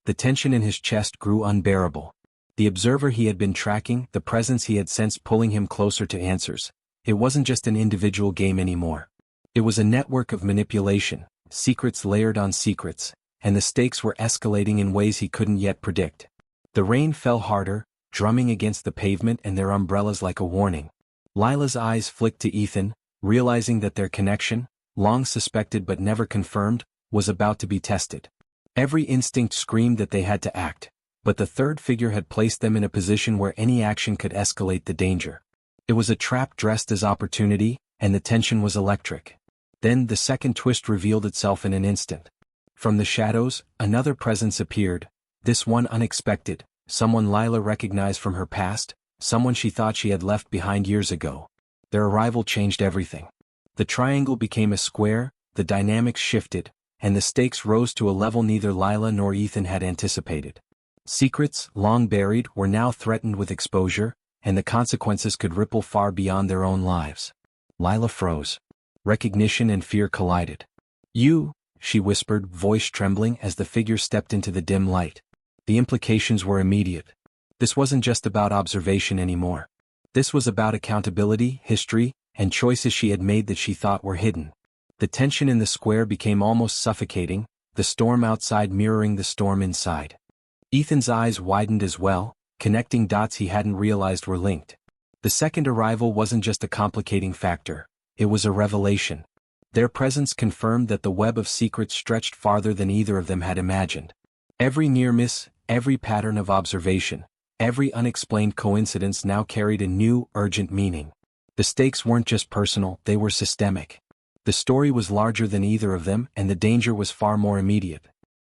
The tension in his chest grew unbearable. The observer he had been tracking, the presence he had sensed pulling him closer to answers. It wasn't just an individual game anymore. It was a network of manipulation, secrets layered on secrets, and the stakes were escalating in ways he couldn't yet predict. The rain fell harder, drumming against the pavement and their umbrellas like a warning. Lila's eyes flicked to Ethan, realizing that their connection, long suspected but never confirmed, was about to be tested. Every instinct screamed that they had to act, but the third figure had placed them in a position where any action could escalate the danger. It was a trap dressed as opportunity, and the tension was electric. Then the second twist revealed itself in an instant. From the shadows, another presence appeared, this one unexpected, someone Lila recognized from her past, someone she thought she had left behind years ago. Their arrival changed everything. The triangle became a square, the dynamics shifted, and the stakes rose to a level neither Lila nor Ethan had anticipated. Secrets, long buried, were now threatened with exposure, and the consequences could ripple far beyond their own lives. Lila froze. Recognition and fear collided. "You," she whispered, voice trembling as the figure stepped into the dim light. The implications were immediate. This wasn't just about observation anymore. This was about accountability, history, and choices she had made that she thought were hidden. The tension in the square became almost suffocating, the storm outside mirroring the storm inside. Ethan's eyes widened as well, connecting dots he hadn't realized were linked. The second arrival wasn't just a complicating factor, it was a revelation. Their presence confirmed that the web of secrets stretched farther than either of them had imagined. Every near miss, every pattern of observation, every unexplained coincidence now carried a new, urgent meaning. The stakes weren't just personal, they were systemic. The story was larger than either of them, and the danger was far more immediate.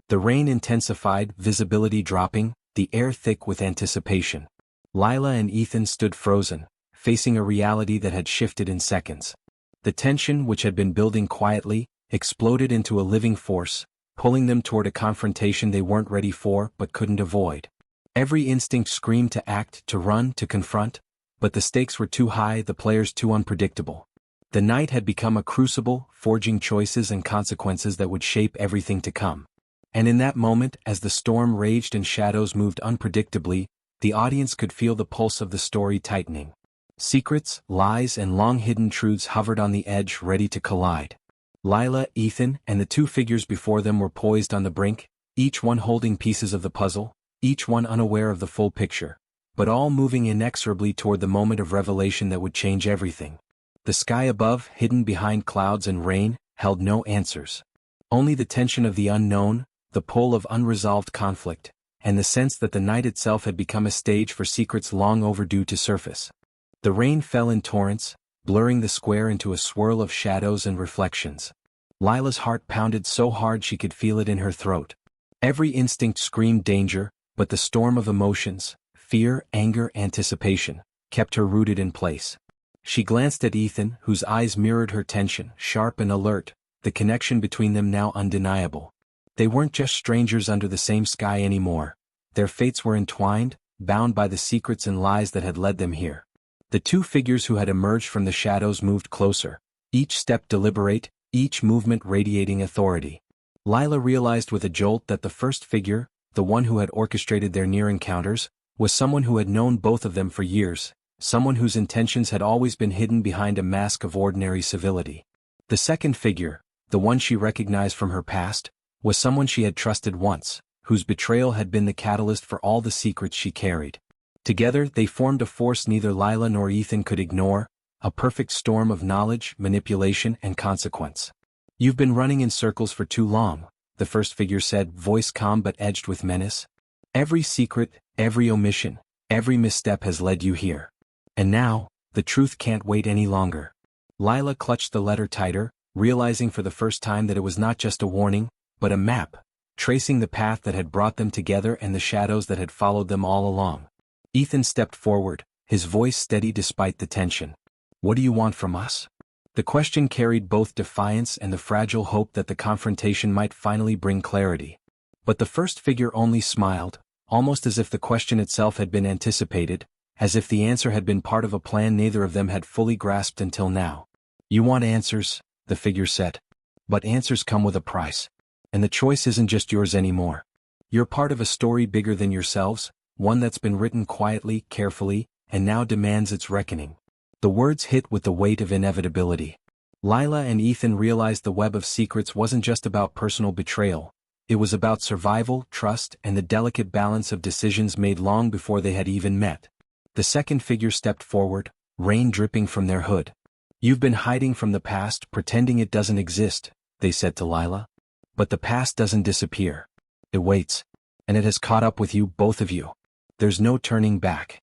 The rain intensified, visibility dropping, the air thick with anticipation. Lila and Ethan stood frozen, facing a reality that had shifted in seconds. The tension, which had been building quietly, exploded into a living force, pulling them toward a confrontation they weren't ready for but couldn't avoid. Every instinct screamed to act, to run, to confront, but the stakes were too high, the players too unpredictable. The night had become a crucible, forging choices and consequences that would shape everything to come. And in that moment, as the storm raged and shadows moved unpredictably, the audience could feel the pulse of the story tightening. Secrets, lies, and long-hidden truths hovered on the edge, ready to collide. Lila, Ethan, and the two figures before them were poised on the brink, each one holding pieces of the puzzle, each one unaware of the full picture, but all moving inexorably toward the moment of revelation that would change everything. The sky above, hidden behind clouds and rain, held no answers. Only the tension of the unknown, the pull of unresolved conflict, and the sense that the night itself had become a stage for secrets long overdue to surface. The rain fell in torrents, blurring the square into a swirl of shadows and reflections. Lila's heart pounded so hard she could feel it in her throat. Every instinct screamed danger, but the storm of emotions, fear, anger, anticipation, kept her rooted in place. She glanced at Ethan, whose eyes mirrored her tension, sharp and alert, the connection between them now undeniable. They weren't just strangers under the same sky anymore. Their fates were entwined, bound by the secrets and lies that had led them here. The two figures who had emerged from the shadows moved closer, each step deliberate, each movement radiating authority. Lila realized with a jolt that the first figure, the one who had orchestrated their near encounters, was someone who had known both of them for years, someone whose intentions had always been hidden behind a mask of ordinary civility. The second figure, the one she recognized from her past, was someone she had trusted once, whose betrayal had been the catalyst for all the secrets she carried. Together they formed a force neither Lila nor Ethan could ignore, a perfect storm of knowledge, manipulation, and consequence. "You've been running in circles for too long," the first figure said, voice calm but edged with menace. "Every secret, every omission, every misstep has led you here. And now, the truth can't wait any longer." Lila clutched the letter tighter, realizing for the first time that it was not just a warning, but a map, tracing the path that had brought them together and the shadows that had followed them all along. Ethan stepped forward, his voice steady despite the tension. "What do you want from us?" The question carried both defiance and the fragile hope that the confrontation might finally bring clarity. But the first figure only smiled, almost as if the question itself had been anticipated, as if the answer had been part of a plan neither of them had fully grasped until now. "You want answers," the figure said. "But answers come with a price. And the choice isn't just yours anymore. You're part of a story bigger than yourselves, one that's been written quietly, carefully, and now demands its reckoning. The words hit with the weight of inevitability. Lila and Ethan realized the web of secrets wasn't just about personal betrayal. It was about survival, trust, and the delicate balance of decisions made long before they had even met. The second figure stepped forward, rain dripping from their hood. "You've been hiding from the past, pretending it doesn't exist," they said to Lila. "But the past doesn't disappear. It waits. And it has caught up with you, both of you. There's no turning back."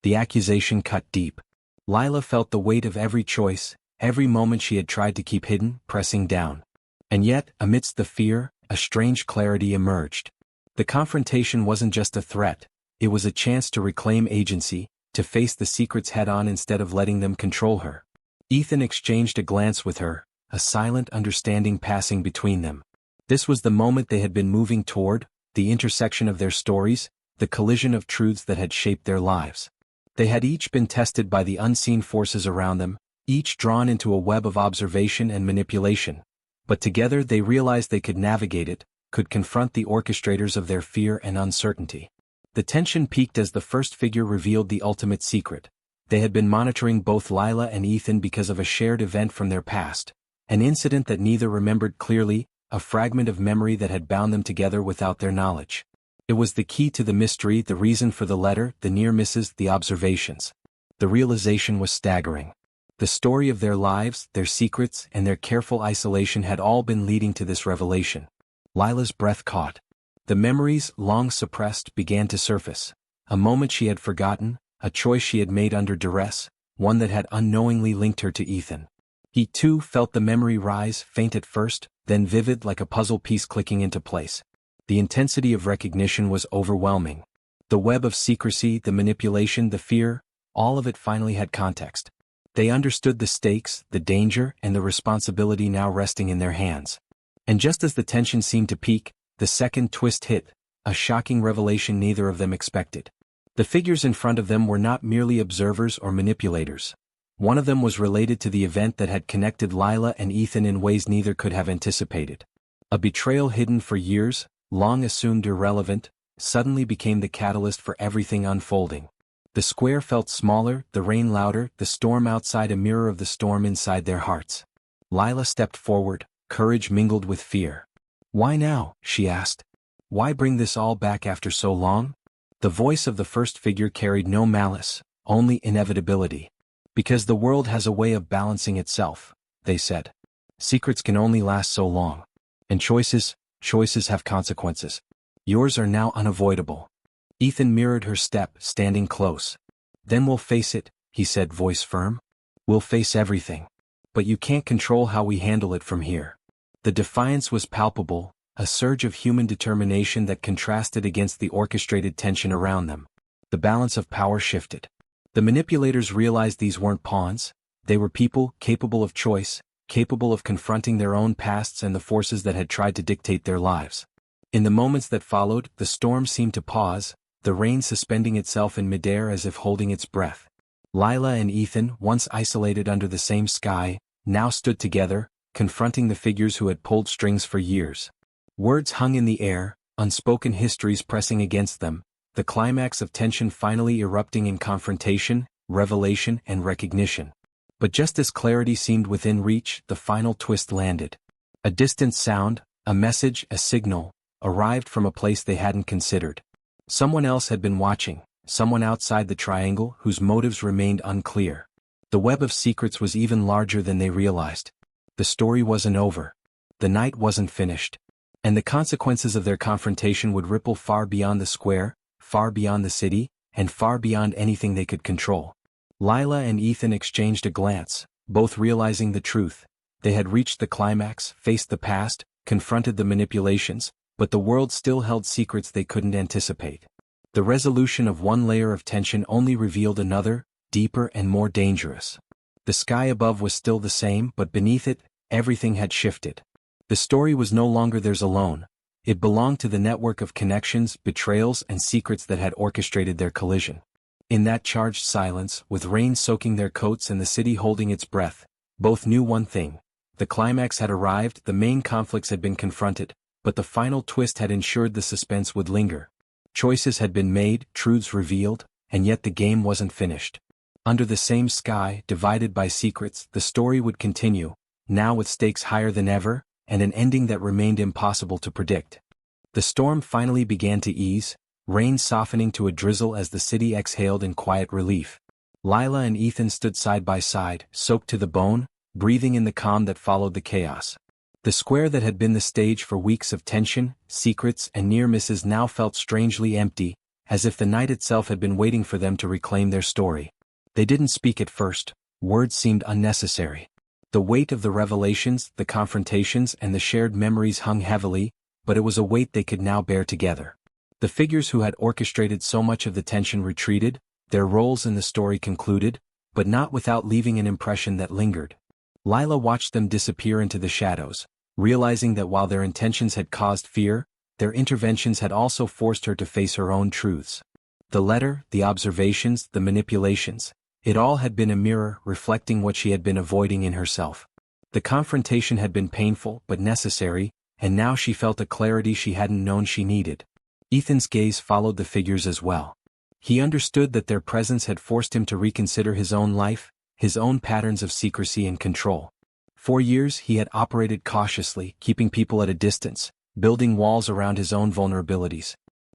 The accusation cut deep. Lila felt the weight of every choice, every moment she had tried to keep hidden, pressing down. And yet, amidst the fear, a strange clarity emerged. The confrontation wasn't just a threat, it was a chance to reclaim agency, to face the secrets head-on instead of letting them control her. Ethan exchanged a glance with her, a silent understanding passing between them. This was the moment they had been moving toward, the intersection of their stories, the collision of truths that had shaped their lives. They had each been tested by the unseen forces around them, each drawn into a web of observation and manipulation. But together they realized they could navigate it, could confront the orchestrators of their fear and uncertainty. The tension peaked as the first figure revealed the ultimate secret. They had been monitoring both Lila and Ethan because of a shared event from their past, an incident that neither remembered clearly, a fragment of memory that had bound them together without their knowledge. It was the key to the mystery, the reason for the letter, the near misses, the observations. The realization was staggering. The story of their lives, their secrets, and their careful isolation had all been leading to this revelation. Lila's breath caught. The memories, long suppressed, began to surface. A moment she had forgotten, a choice she had made under duress, one that had unknowingly linked her to Ethan. He too felt the memory rise, faint at first, then vivid like a puzzle piece clicking into place. The intensity of recognition was overwhelming. The web of secrecy, the manipulation, the fear, all of it finally had context. They understood the stakes, the danger, and the responsibility now resting in their hands. And just as the tension seemed to peak, the second twist hit, a shocking revelation neither of them expected. The figures in front of them were not merely observers or manipulators. One of them was related to the event that had connected Lila and Ethan in ways neither could have anticipated. A betrayal hidden for years, long assumed irrelevant, suddenly became the catalyst for everything unfolding. The square felt smaller, the rain louder, the storm outside a mirror of the storm inside their hearts. Lila stepped forward, courage mingled with fear. "Why now?" she asked. "Why bring this all back after so long?" The voice of the first figure carried no malice, only inevitability. "Because the world has a way of balancing itself," they said. "Secrets can only last so long. And choices have consequences. Yours are now unavoidable." Ethan mirrored her step, standing close. "Then we'll face it," he said, voice firm. "We'll face everything. But you can't control how we handle it from here." The defiance was palpable, a surge of human determination that contrasted against the orchestrated tension around them. The balance of power shifted. The manipulators realized these weren't pawns, they were people capable of choice, capable of confronting their own pasts and the forces that had tried to dictate their lives. In the moments that followed, the storm seemed to pause, the rain suspending itself in midair as if holding its breath. Lila and Ethan, once isolated under the same sky, now stood together, confronting the figures who had pulled strings for years. Words hung in the air, unspoken histories pressing against them, the climax of tension finally erupting in confrontation, revelation, and recognition. But just as clarity seemed within reach, the final twist landed. A distant sound, a message, a signal, arrived from a place they hadn't considered. Someone else had been watching, someone outside the triangle whose motives remained unclear. The web of secrets was even larger than they realized. The story wasn't over. The night wasn't finished. And the consequences of their confrontation would ripple far beyond the square, far beyond the city, and far beyond anything they could control. Lila and Ethan exchanged a glance, both realizing the truth. They had reached the climax, faced the past, confronted the manipulations, but the world still held secrets they couldn't anticipate. The resolution of one layer of tension only revealed another, deeper and more dangerous. The sky above was still the same, but beneath it, everything had shifted. The story was no longer theirs alone. It belonged to the network of connections, betrayals, and secrets that had orchestrated their collision. In that charged silence, with rain soaking their coats and the city holding its breath, both knew one thing. The climax had arrived, the main conflicts had been confronted, but the final twist had ensured the suspense would linger. Choices had been made, truths revealed, and yet the game wasn't finished. Under the same sky, divided by secrets, the story would continue, now with stakes higher than ever, and an ending that remained impossible to predict. The storm finally began to ease, rain softening to a drizzle as the city exhaled in quiet relief. Lila and Ethan stood side by side, soaked to the bone, breathing in the calm that followed the chaos. The square that had been the stage for weeks of tension, secrets, and near misses now felt strangely empty, as if the night itself had been waiting for them to reclaim their story. They didn't speak at first, words seemed unnecessary. The weight of the revelations, the confrontations, and the shared memories hung heavily, but it was a weight they could now bear together. The figures who had orchestrated so much of the tension retreated, their roles in the story concluded, but not without leaving an impression that lingered. Lila watched them disappear into the shadows, realizing that while their intentions had caused fear, their interventions had also forced her to face her own truths. The letter, the observations, the manipulations, it all had been a mirror reflecting what she had been avoiding in herself. The confrontation had been painful but necessary, and now she felt a clarity she hadn't known she needed. Ethan's gaze followed the figures as well. He understood that their presence had forced him to reconsider his own life, his own patterns of secrecy and control. For years he had operated cautiously, keeping people at a distance, building walls around his own vulnerabilities.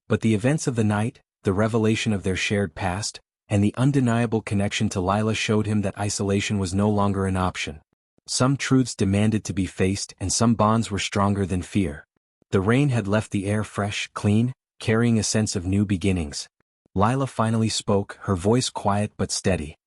But the events of the night, the revelation of their shared past, and the undeniable connection to Lila showed him that isolation was no longer an option. Some truths demanded to be faced and some bonds were stronger than fear. The rain had left the air fresh, clean, carrying a sense of new beginnings. Lila finally spoke, her voice quiet but steady.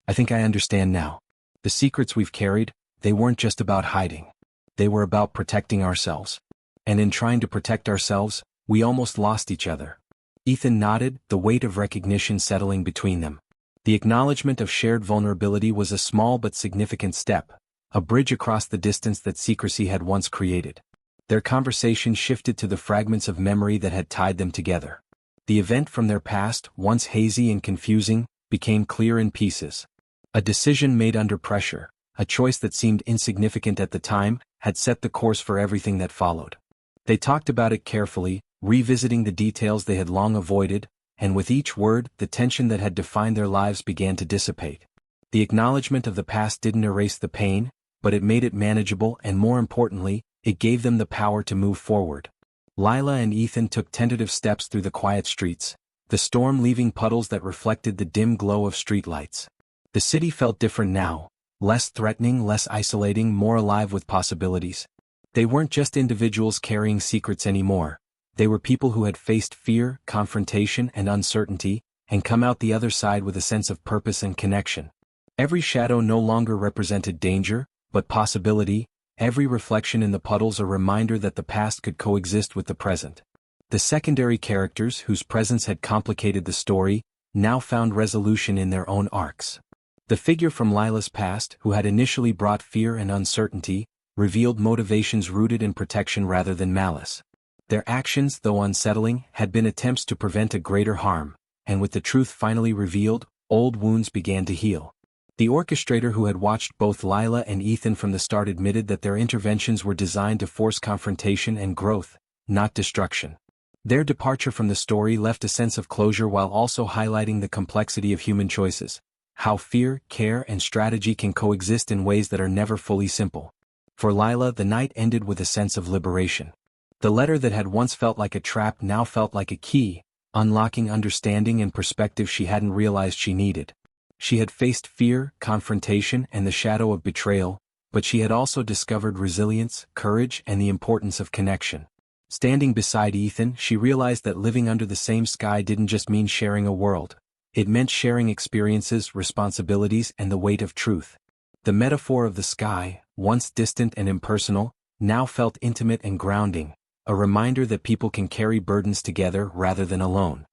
I think I understand now. The secrets we've carried, they weren't just about hiding. They were about protecting ourselves. And in trying to protect ourselves, we almost lost each other. Ethan nodded, the weight of recognition settling between them. The acknowledgement of shared vulnerability was a small but significant step, a bridge across the distance that secrecy had once created. Their conversation shifted to the fragments of memory that had tied them together. The event from their past, once hazy and confusing, became clear in pieces. A decision made under pressure, a choice that seemed insignificant at the time, had set the course for everything that followed. They talked about it carefully, revisiting the details they had long avoided, and with each word, the tension that had defined their lives began to dissipate. The acknowledgement of the past didn't erase the pain, but it made it manageable and more importantly, it gave them the power to move forward. Lila and Ethan took tentative steps through the quiet streets, the storm leaving puddles that reflected the dim glow of streetlights. The city felt different now, less threatening, less isolating, more alive with possibilities. They weren't just individuals carrying secrets anymore. They were people who had faced fear, confrontation, and uncertainty, and come out the other side with a sense of purpose and connection. Every shadow no longer represented danger, but possibility, every reflection in the puddles a reminder that the past could coexist with the present. The secondary characters, whose presence had complicated the story, now found resolution in their own arcs. The figure from Lila's past, who had initially brought fear and uncertainty, revealed motivations rooted in protection rather than malice. Their actions, though unsettling, had been attempts to prevent a greater harm, and with the truth finally revealed, old wounds began to heal. The orchestrator who had watched both Lila and Ethan from the start admitted that their interventions were designed to force confrontation and growth, not destruction. Their departure from the story left a sense of closure while also highlighting the complexity of human choices, how fear, care, and strategy can coexist in ways that are never fully simple. For Lila, the night ended with a sense of liberation. The letter that had once felt like a trap now felt like a key, unlocking understanding and perspective she hadn't realized she needed. She had faced fear, confrontation, and the shadow of betrayal, but she had also discovered resilience, courage, and the importance of connection. Standing beside Ethan, she realized that living under the same sky didn't just mean sharing a world. It meant sharing experiences, responsibilities, and the weight of truth. The metaphor of the sky, once distant and impersonal, now felt intimate and grounding, a reminder that people can carry burdens together rather than alone.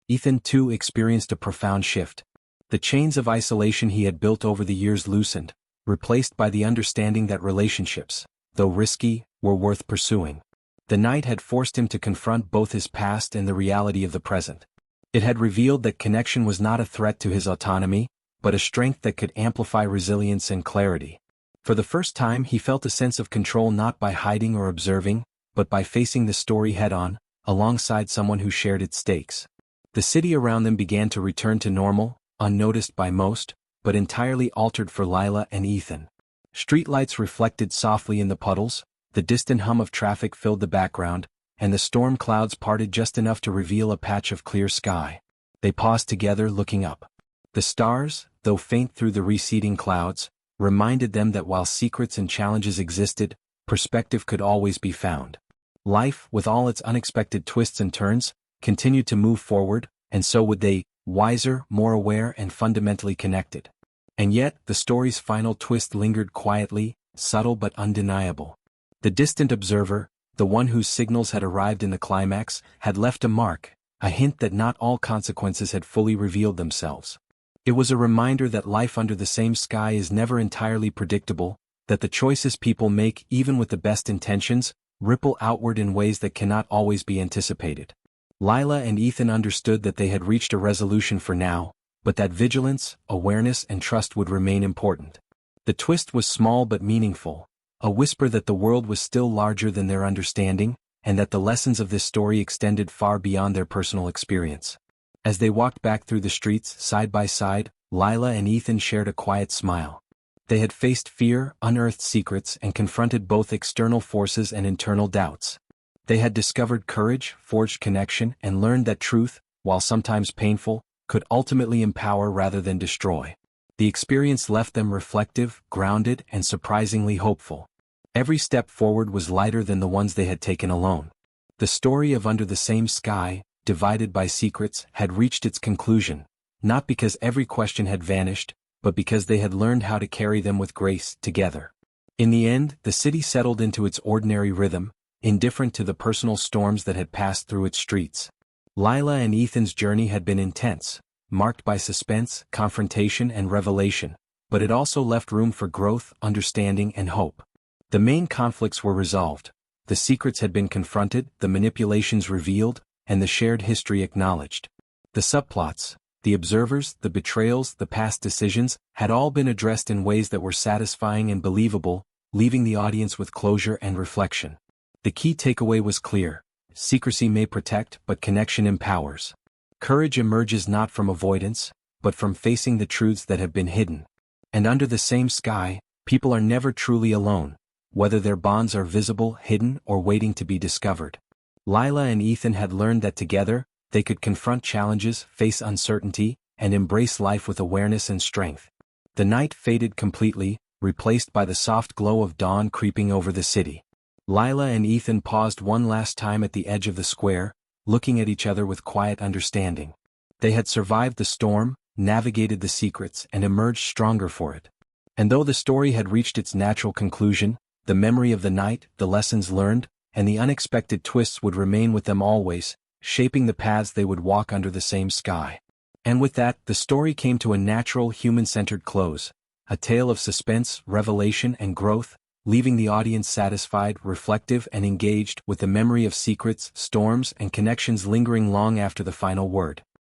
Ethan, too, experienced a profound shift. The chains of isolation he had built over the years loosened, replaced by the understanding that relationships, though risky, were worth pursuing. The night had forced him to confront both his past and the reality of the present. It had revealed that connection was not a threat to his autonomy, but a strength that could amplify resilience and clarity. For the first time he felt a sense of control not by hiding or observing, but by facing the story head-on, alongside someone who shared its stakes. The city around them began to return to normal, unnoticed by most, but entirely altered for Lila and Ethan. Streetlights reflected softly in the puddles, the distant hum of traffic filled the background, and the storm clouds parted just enough to reveal a patch of clear sky. They paused together, looking up. The stars, though faint through the receding clouds, reminded them that while secrets and challenges existed, perspective could always be found. Life, with all its unexpected twists and turns, continued to move forward, and so would they, wiser, more aware, and fundamentally connected. And yet, the story's final twist lingered quietly, subtle but undeniable. The distant observer, the one whose signals had arrived in the climax, had left a mark, a hint that not all consequences had fully revealed themselves. It was a reminder that life under the same sky is never entirely predictable, that the choices people make, even with the best intentions, ripple outward in ways that cannot always be anticipated. Lila and Ethan understood that they had reached a resolution for now, but that vigilance, awareness, and trust would remain important. The twist was small but meaningful, a whisper that the world was still larger than their understanding, and that the lessons of this story extended far beyond their personal experience. As they walked back through the streets, side by side, Lila and Ethan shared a quiet smile. They had faced fear, unearthed secrets, and confronted both external forces and internal doubts. They had discovered courage, forged connection, and learned that truth, while sometimes painful, could ultimately empower rather than destroy. The experience left them reflective, grounded, and surprisingly hopeful. Every step forward was lighter than the ones they had taken alone. The story of Under the Same Sky, Divided by Secrets, had reached its conclusion, not because every question had vanished, but because they had learned how to carry them with grace, together. In the end, the city settled into its ordinary rhythm, indifferent to the personal storms that had passed through its streets. Lila and Ethan's journey had been intense, marked by suspense, confrontation, and revelation, but it also left room for growth, understanding, and hope. The main conflicts were resolved, the secrets had been confronted, the manipulations revealed, and the shared history acknowledged. The subplots, the observers, the betrayals, the past decisions, had all been addressed in ways that were satisfying and believable, leaving the audience with closure and reflection. The key takeaway was clear: secrecy may protect, but connection empowers. Courage emerges not from avoidance, but from facing the truths that have been hidden. And under the same sky, people are never truly alone, whether their bonds are visible, hidden, or waiting to be discovered. Lila and Ethan had learned that together, they could confront challenges, face uncertainty, and embrace life with awareness and strength. The night faded completely, replaced by the soft glow of dawn creeping over the city. Lila and Ethan paused one last time at the edge of the square, looking at each other with quiet understanding. They had survived the storm, navigated the secrets, and emerged stronger for it. And though the story had reached its natural conclusion, the memory of the night, the lessons learned, and the unexpected twists would remain with them always, shaping the paths they would walk under the same sky. And with that, the story came to a natural, human-centered close, a tale of suspense, revelation, and growth, leaving the audience satisfied, reflective, and engaged, with the memory of secrets, storms, and connections lingering long after the final word.